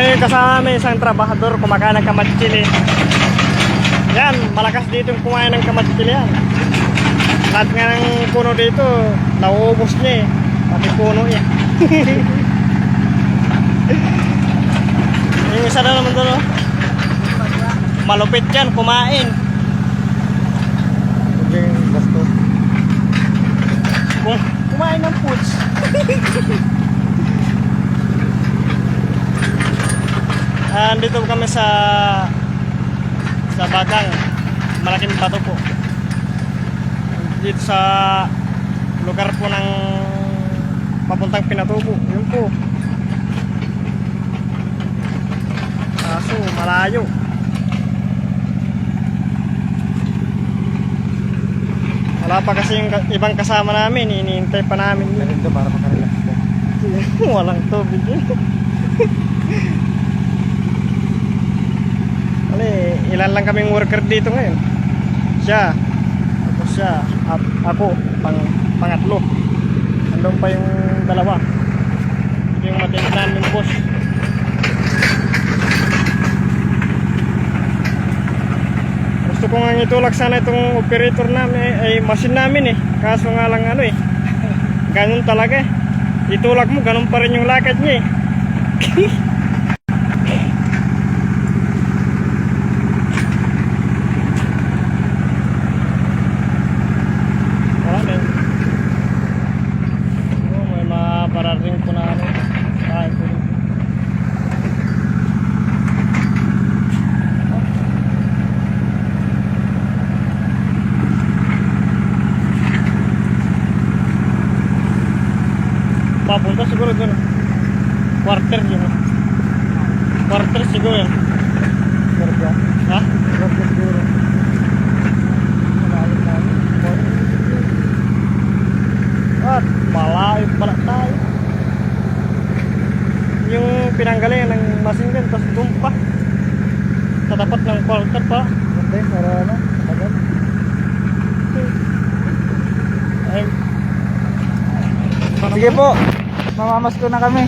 May kasama isang trabahador kumakain ng kamatsili. Yan, malakas dito yung kumain ng kamatsili yan. Lahat nga ng puno dito, nauubos niya eh. Pati puno niya. Yung isa na naman doon, oh. Malupit yan, kumain. Basto. Kumain ng foods. Andito kami sa Bagang, malaking bato po. Dito sa lugar po ng papuntang Pinatubo. Yun po. Kaso malayo. Wala pa kasi yung ibang kasama namin, iniintay pa namin yun. Ganito para makarelax ka. Walang tubig yun. Ilan lang kaming worker dito ngayon. Siya, tapos siya, ako, pangatlo. Andun pa yung dalawa. Ito yung matindi namin boss. Gusto ko nga itulak sana itong operator namin, ay machine namin eh. Kaso nga lang ano eh, ganun talaga eh. Itulak mo, ganun pa rin yung lakad niya eh. Pararing ko na ano, kain ko rin. Papunta siguro doon. Quarter yun. Quarter siguro yan. Karga. Ha? Karga siguro. At malayo pala tayo. Yung pinanggalingan ng machine gun, tapos doon pa sa tapat ng quarter pa. Ganda yun, para ano, agad. Ay, Sige po, mamamas ko na kami.